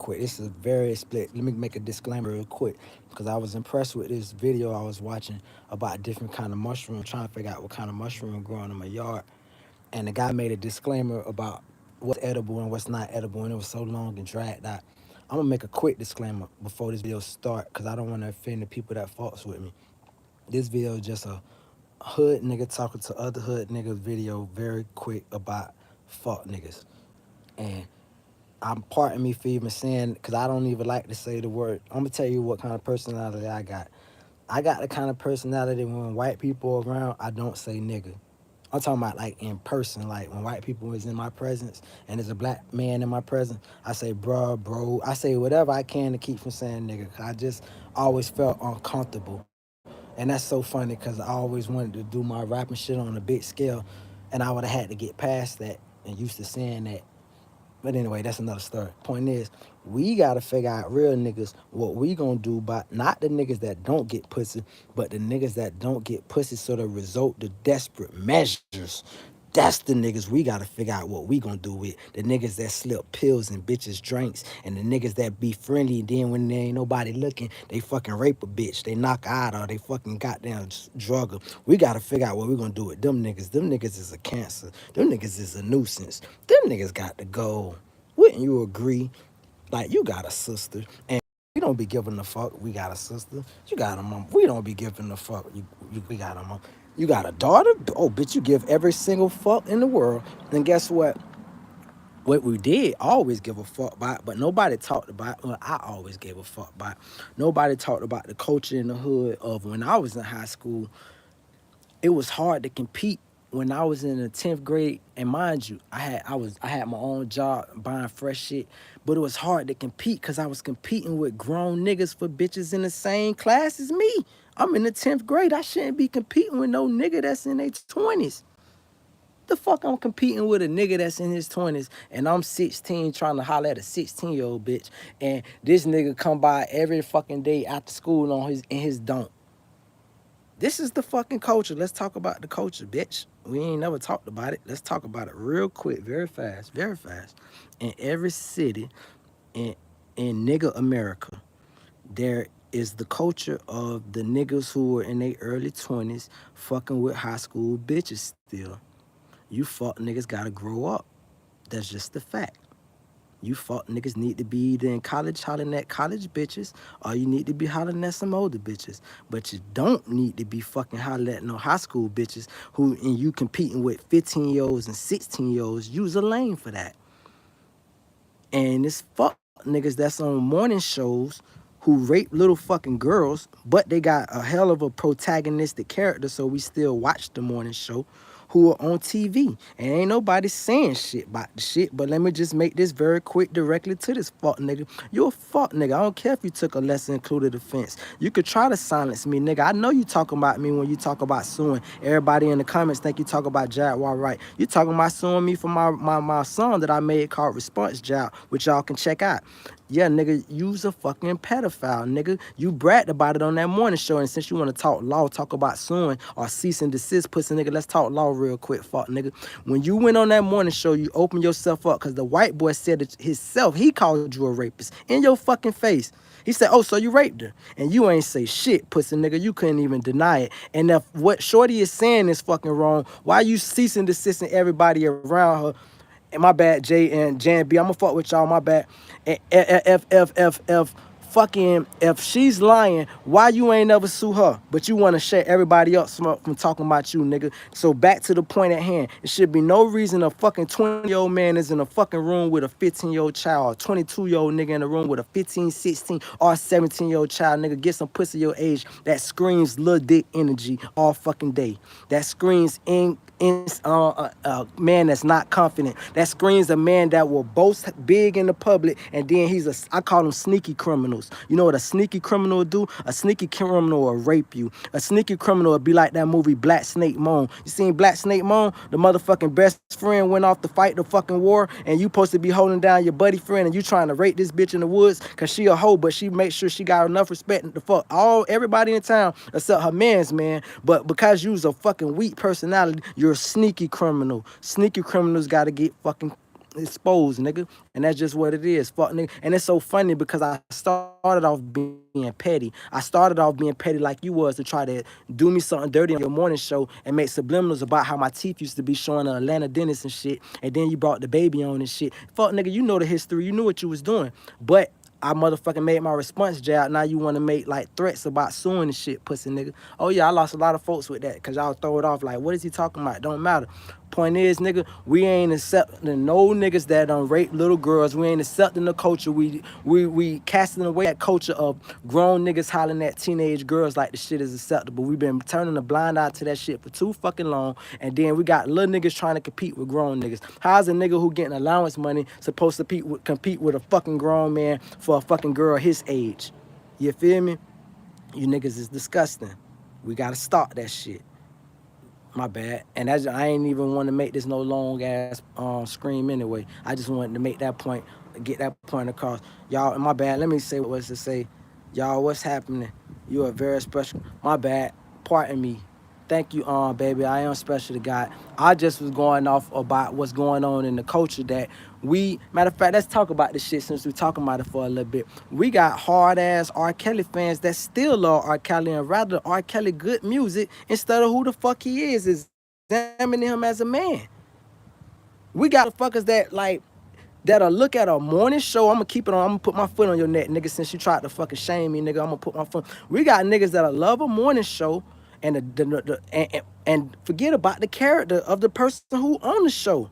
quick. This is very split. Let me make a disclaimer real quick because I was impressed with this video I was watching about different kind of mushroom, trying to figure out what kind of mushroom growing in my yard. And the guy made a disclaimer about what's edible and what's not edible, and it was so long and dragged out. I'm gonna make a quick disclaimer before this video start because I don't want to offend the people that fucks with me. This video is just a hood nigga talking to other hood niggas video, very quick about fuck niggas. And I'm pardon me for even saying, because I don't even like to say the word. I'm gonna tell you what kind of personality I got. I got the kind of personality when white people are around, I don't say nigga. I'm talking about like in person, like when white people is in my presence and there's a black man in my presence, I say bruh, bro. I say whatever I can to keep from saying nigga. I just always felt uncomfortable. And that's so funny because I always wanted to do my rapping shit on a big scale, and I would have had to get past that and used to saying that. But anyway, that's another story. Point is, we gotta figure out real niggas what we gonna do about not the niggas that don't get pussy, but the niggas that don't get pussy so the result to desperate measures. That's the niggas we gotta figure out what we gonna do with. The niggas that slip pills and bitches drinks, and the niggas that be friendly, then when there ain't nobody looking, they fucking rape a bitch, they knock her out, or they fucking goddamn drug her. We gotta figure out what we gonna do with them niggas. Them niggas is a cancer. Them niggas is a nuisance. Them niggas got to go. Wouldn't you agree? Like, you got a sister, and we don't be giving a fuck. We got a sister. You got a mom. We don't be giving a fuck. We got a mom. You got a daughter? Oh, bitch, you give every single fuck in the world. And guess what? What we did always give a fuck about, but nobody talked about, well, I always gave a fuck about. Nobody talked about the culture in the hood of when I was in high school. It was hard to compete when I was in the 10th grade. And mind you, I had my own job buying fresh shit, but it was hard to compete because I was competing with grown niggas for bitches in the same class as me. I'm in the 10th grade. I shouldn't be competing with no nigga that's in their 20s. The fuck I'm competing with a nigga that's in his 20s and I'm 16 trying to holler at a 16-year-old bitch, and this nigga come by every fucking day after school on his in his don't. This is the fucking culture. Let's talk about the culture, bitch. We ain't never talked about it. Let's talk about it real quick, very fast, very fast. In every city in nigga America, there is the culture of the niggas who are in their early 20s fucking with high school bitches still. You fuck niggas gotta grow up. That's just the fact. You fuck niggas need to be either in college hollering at college bitches, or you need to be hollering at some older bitches. But you don't need to be fucking hollering at no high school bitches who and you competing with 15-year-olds and 16-year-olds. Use a lane for that. And it's fuck niggas that's on morning shows who rape little fucking girls, but they got a hell of a protagonistic character, so we still watch the morning show, who are on TV. And ain't nobody saying shit about the shit, but let me just make this very quick directly to this fuck nigga. You a fuck nigga. I don't care if you took a lesser included offense. You could try to silence me, nigga. I know you talking about me when you talk about suing. Everybody in the comments think you talk about Jaguar right. You talking about suing me for my song that I made called Response Job, which y'all can check out. Yeah, nigga, you's a fucking pedophile, nigga. You bragged about it on that morning show, and since you want to talk law, talk about suing or cease and desist, pussy nigga, let's talk law real quick, fuck nigga. When you went on that morning show, you opened yourself up because the white boy said it himself. He called you a rapist in your fucking face. He said, oh, so you raped her. And you ain't say shit, pussy nigga. You couldn't even deny it. And if what Shorty is saying is fucking wrong, why you cease and desisting everybody around her? And my bad, Jay and Jan B. I'm gonna fuck with y'all. My bad. And if she's lying, why you ain't never sue her? But you want to shut everybody else from talking about you, nigga. So back to the point at hand. It should be no reason a fucking 20-year-old man is in a fucking room with a 15-year-old child, 22-year-old nigga in a room with a 15, 16, or 17-year-old child, nigga. Get some pussy your age that screams little dick energy all fucking day. That screams man that's not confident. That screams a man that will boast big in the public, and then I call them sneaky criminals. You know what a sneaky criminal will do? A sneaky criminal will rape you. A sneaky criminal will be like that movie Black Snake Moan. You seen Black Snake Moan? The motherfucking best friend went off to fight the fucking war, and you supposed to be holding down your buddy friend, and you trying to rape this bitch in the woods because she a hoe, but she makes sure she got enough respect to fuck everybody in town except her man's man. But because you's a fucking weak personality, you're a sneaky criminal. Sneaky criminals gotta get fucking exposed, nigga. And that's just what it is. Fuck, nigga. And it's so funny because I started off being petty. I started off being petty like you was to try to do me something dirty on your morning show and make subliminals about how my teeth used to be showing the Atlanta dentist and shit. And then you brought the baby on and shit. Fuck, nigga, you know the history. You knew what you was doing. But I motherfucking made my response jab. Now you want to make like threats about suing and shit, pussy nigga. Oh yeah, I lost a lot of folks with that because y'all throw it off like, what is he talking about? Don't matter. Point is, nigga, we ain't accepting no niggas that don't rape little girls. We ain't accepting the culture. We casting away that culture of grown niggas hollering at teenage girls like the shit is acceptable. We've been turning a blind eye to that shit for too fucking long. And then we got little niggas trying to compete with grown niggas. How's a nigga who getting allowance money supposed to compete with a fucking grown man for a fucking girl his age? You feel me? You niggas is disgusting. We gotta stop that shit. My bad. And that's, I ain't even want to make this no long ass scream anyway. I just wanted to make that point, get that point across. Y'all, my bad. Let me say what was to say. Y'all, what's happening? You are very special. My bad. Pardon me. Thank you, baby. I am special to God. I just was going off about what's going on in the culture that matter of fact, let's talk about this shit since we're talking about it for a little bit. We got hard ass R. Kelly fans that still love R. Kelly and rather R. Kelly good music instead of who the fuck he is, examining him as a man. We got motherfuckers that like that'll look at a morning show. I'm gonna keep it on. I'm gonna put my foot on your neck, nigga. Since you tried to fucking shame me, nigga, I'm gonna put my foot. We got niggas that'll love a morning show and and forget about the character of the person who on the show.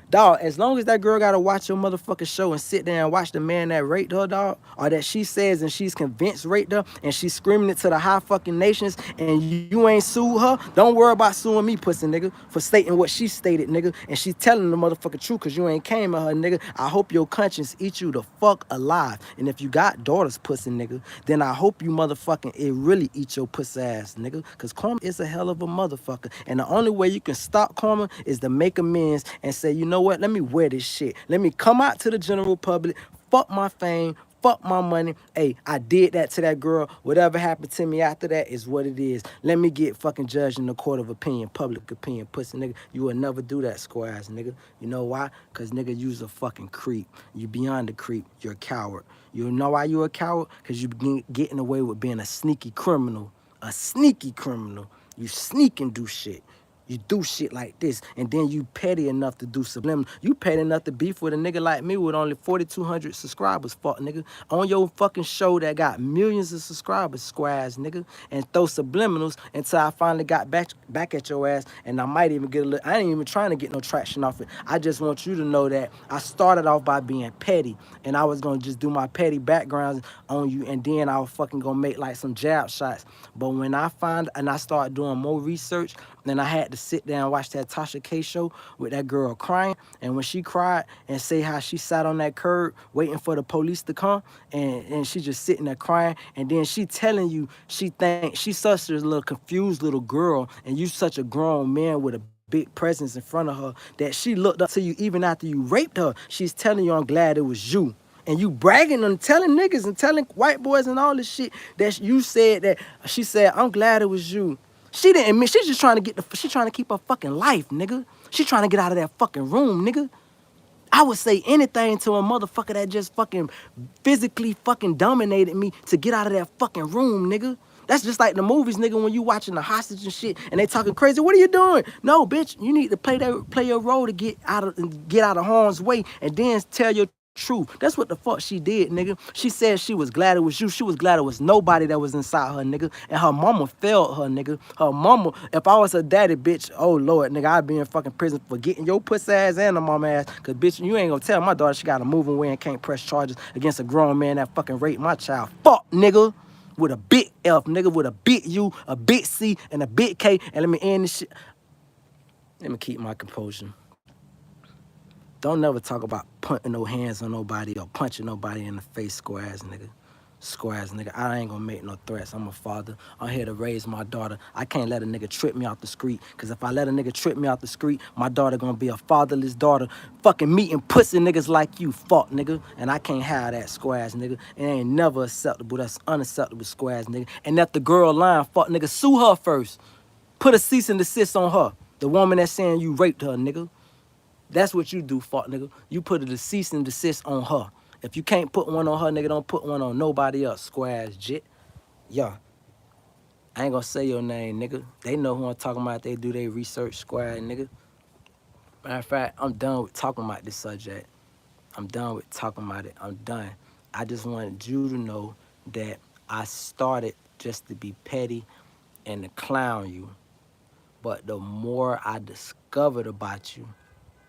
Dog, as long as that girl gotta watch your motherfucking show and sit there and watch the man that raped her, dog, or that she says and she's convinced raped her, and she's screaming it to the high fucking nations, and you ain't sued her, don't worry about suing me, pussy nigga, for stating what she stated, nigga, and she's telling the motherfucking truth because you ain't came at her, nigga. I hope your conscience eat you the fuck alive. And if you got daughters, pussy nigga, then I hope you motherfucking, it really eat your pussy ass, nigga, because karma is a hell of a motherfucker. And the only way you can stop karma is to make amends and say, you know what, let me wear this shit. Let me come out to the general public, fuck my fame, fuck my money. Hey, I did that to that girl. Whatever happened to me after that is what it is. Let me get fucking judged in the court of opinion, public opinion, pussy nigga. You will never do that, square ass nigga. You know why? Because nigga, you's a fucking creep. You beyond the creep. You're a coward. You know why you're a coward? Because you begin getting away with being a sneaky criminal. A sneaky criminal. You sneak and do shit. You do shit like this, and then you petty enough to do subliminal. You petty enough to beef with a nigga like me with only 4,200 subscribers, fuck nigga, on your fucking show that got millions of subscribers, squares nigga, and throw subliminals until I finally got back at your ass, and I might even get a little. I ain't even trying to get no traction off it. I just want you to know that I started off by being petty, and I was gonna just do my petty backgrounds on you, and then I was fucking gonna make like some jab shots. But when I find and I started doing more research, then I had to sit there and watch that Tasha K show with that girl crying. And when she cried and say how she sat on that curb waiting for the police to come, and she just sitting there crying, and then she telling you she thinks she's such a little confused little girl, and you such a grown man with a big presence in front of her that she looked up to you even after you raped her. She's telling you, I'm glad it was you. And you bragging and telling niggas and telling white boys and all this shit that you said that she said, I'm glad it was you. She didn't admit, she's just trying to she trying to keep her fucking life, nigga. She trying to get out of that fucking room, nigga. I would say anything to a motherfucker that just fucking physically fucking dominated me to get out of that fucking room, nigga. That's just like the movies, nigga, when you watching the hostage and shit and they talking crazy. What are you doing? No, bitch, you need to play your role to get out of harm's way and then tell your truth. That's what the fuck she did, nigga. She said she was glad it was you. She was glad it was nobody that was inside her, nigga. And her mama failed her, nigga. Her mama, if I was her daddy, bitch, oh Lord, nigga, I'd be in fucking prison for getting your pussy ass and the mama ass. Cause bitch, you ain't gonna tell my daughter she gotta move away and can't press charges against a grown man that fucking raped my child. Fuck, nigga. With a big F, nigga, with a big U, a big C, and a big K. And let me end this shit. Let me keep my composure. Don't never talk about putting no hands on nobody or punching nobody in the face, square ass nigga. Square ass nigga. I ain't gonna make no threats. I'm a father. I'm here to raise my daughter. I can't let a nigga trip me off the street. Cause if I let a nigga trip me off the street, my daughter gonna be a fatherless daughter. Fucking meeting pussy niggas like you, fuck nigga. And I can't have that, square ass nigga. It ain't never acceptable. That's unacceptable, square ass nigga. And if the girl lying, fuck nigga, sue her first. Put a cease and desist on her. The woman that's saying you raped her, nigga. That's what you do, fuck nigga. You put a cease and desist on her. If you can't put one on her, nigga, don't put one on nobody else. Square ass jit. Yeah, I ain't gonna say your name, nigga. They know who I'm talking about. They do their research, square, nigga. Matter of fact, I'm done with talking about this subject. I'm done with talking about it. I'm done. I just wanted you to know that I started just to be petty and to clown you. But the more I discovered about you,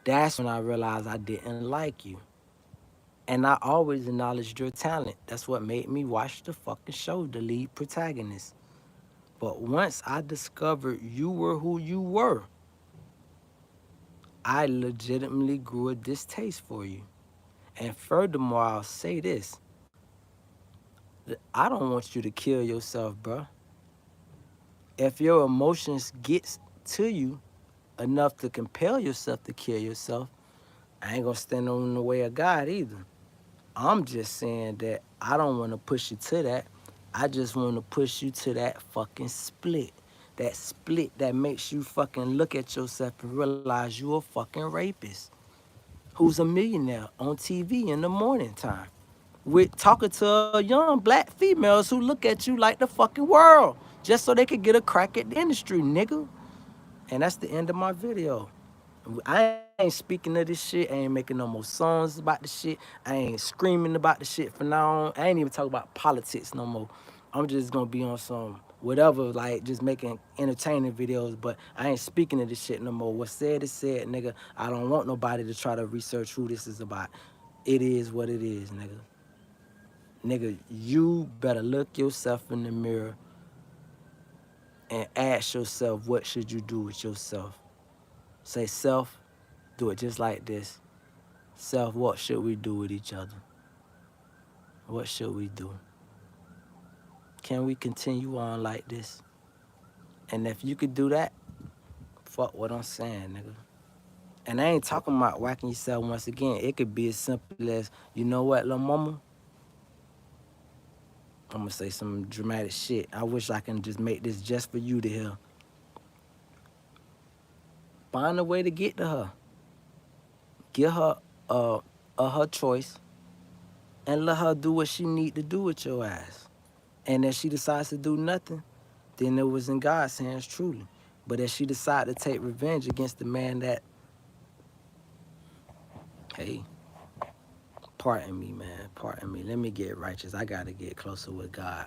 that's when I realized I didn't like you. And I always acknowledged your talent. That's what made me watch the fucking show, the lead protagonist. But once I discovered you were who you were, I legitimately grew a distaste for you. And furthermore, I'll say this. I don't want you to kill yourself, bruh. If your emotions gets to you enough to compel yourself to kill yourself, I ain't gonna stand on the way of God either. I'm just saying that I don't want to push you to that. I just want to push you to that fucking split. That split that makes you fucking look at yourself and realize you a fucking rapist who's a millionaire on TV in the morning time with talking to young black females who look at you like the fucking world just so they could get a crack at the industry, nigga. And that's the end of my video. I ain't speaking of this shit. I ain't making no more songs about the shit. I ain't screaming about the shit from now on. I ain't even talking about politics no more. I'm just gonna be on some whatever, like just making entertaining videos, but I ain't speaking of this shit no more. What's said is said, nigga. I don't want nobody to try to research who this is about. It is what it is, nigga. Nigga, you better look yourself in the mirror and ask yourself, what should you do with yourself? Say, self, do it just like this. Self, what should we do with each other? What should we do? Can we continue on like this? And if you could do that, fuck what I'm saying, nigga. And I ain't talking about whacking yourself once again. It could be as simple as, you know what, little mama? I'm gonna say some dramatic shit. I wish I can just make this just for you to hear. Find a way to get to her. Give her her choice and let her do what she need to do with your ass. And if she decides to do nothing, then it was in God's hands truly. But if she decided to take revenge against the man that, hey, pardon me, man, pardon me. Let me get righteous. I gotta get closer with God.